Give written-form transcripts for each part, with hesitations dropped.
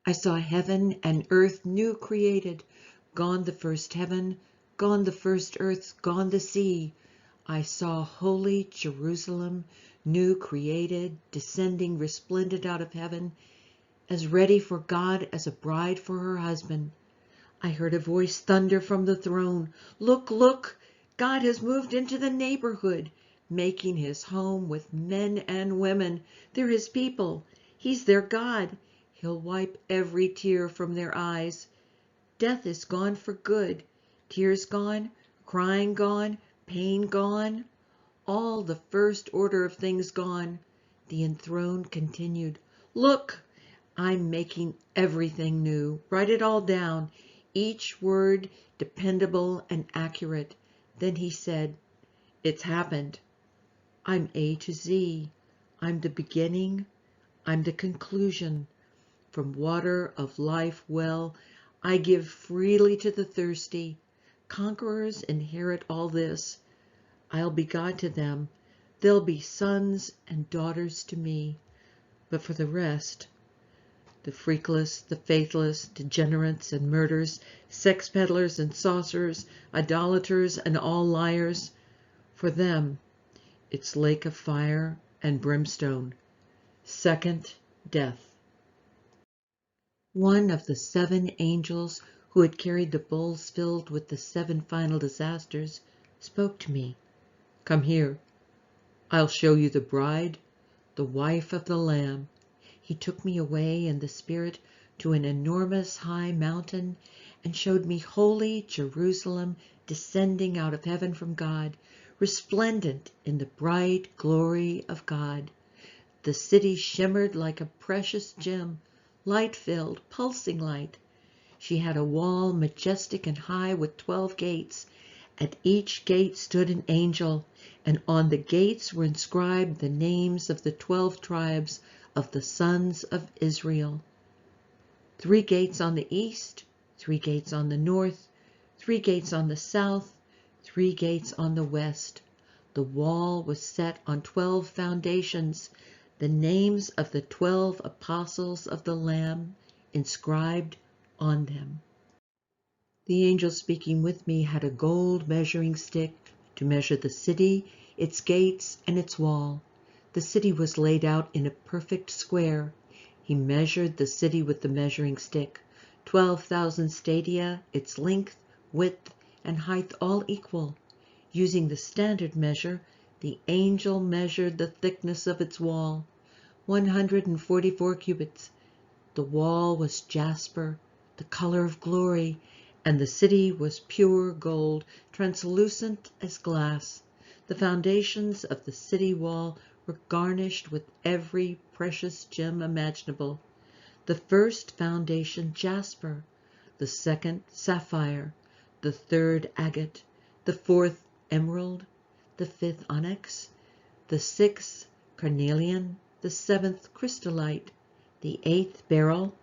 I saw heaven and earth new created. Gone the first heaven, gone the first earth, gone the sea. I saw holy Jerusalem, new created, descending resplendent out of heaven, as ready for God as a bride for her husband. I heard a voice thunder from the throne. Look, look, God has moved into the neighborhood, making his home with men and women. They're his people. He's their God. He'll wipe every tear from their eyes. Death is gone for good. Tears gone, crying gone, pain gone. All the first order of things gone. The enthroned continued. Look, I'm making everything new. Write it all down. Each word dependable and accurate. Then he said, it's happened. I'm A to Z. I'm the beginning. I'm the conclusion. From water of life well, I give freely to the thirsty. Conquerors inherit all this. I'll be God to them. They'll be sons and daughters to me. But for the rest, the feckless, the faithless, degenerates and murderers, sex peddlers and sorcerers, idolaters and all liars, for them it's lake of fire and brimstone, second death. One of the 7 angels who had carried the bowls filled with the 7 final disasters spoke to me. Come here. I'll show you the bride, the wife of the Lamb. He took me away in the spirit to an enormous high mountain and showed me holy Jerusalem descending out of heaven from God, resplendent in the bright glory of God. The city shimmered like a precious gem, light-filled, pulsing light. She had a wall majestic and high with 12 gates. At each gate stood an angel, and on the gates were inscribed the names of the 12 tribes of the sons of Israel. 3 gates on the east, 3 gates on the north, 3 gates on the south, 3 gates on the west. The wall was set on 12 foundations, the names of the 12 apostles of the Lamb inscribed on them. The angel speaking with me had a gold measuring stick to measure the city, its gates, and its wall. The city was laid out in a perfect square. He measured the city with the measuring stick, 12,000 stadia, its length, width, and height all equal. Using the standard measure, the angel measured the thickness of its wall, 144 cubits. The wall was jasper, the color of glory, and the city was pure gold, translucent as glass. The foundations of the city wall were garnished with every precious gem imaginable. The first foundation jasper, the second sapphire, the third agate, the fourth emerald, the fifth onyx, the 6th carnelian, the 7th chrysolite, the 8th beryl,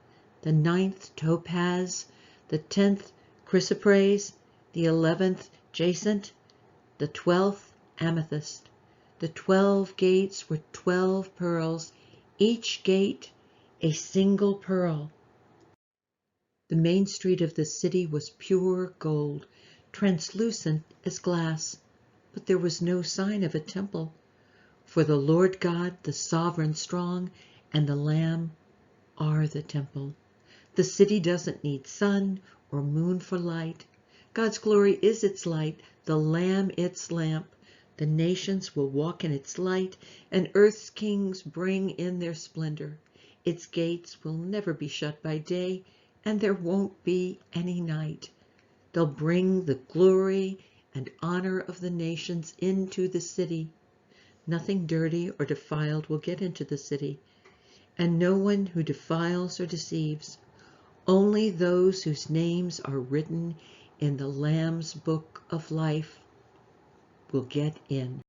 the 9th topaz, the 10th chrysoprase, the 11th jacinth, the 12th amethyst. The 12 gates were 12 pearls, each gate a single pearl. The main street of the city was pure gold, translucent as glass, but there was no sign of a temple. For the Lord God, the sovereign strong, and the Lamb are the temple. The city doesn't need sun or moon for light. God's glory is its light, the Lamb its lamp. The nations will walk in its light, and earth's kings bring in their splendor. Its gates will never be shut by day, and there won't be any night. They'll bring the glory and honor of the nations into the city. Nothing dirty or defiled will get into the city, and no one who defiles or deceives. Only those whose names are written in the Lamb's book of life will get in.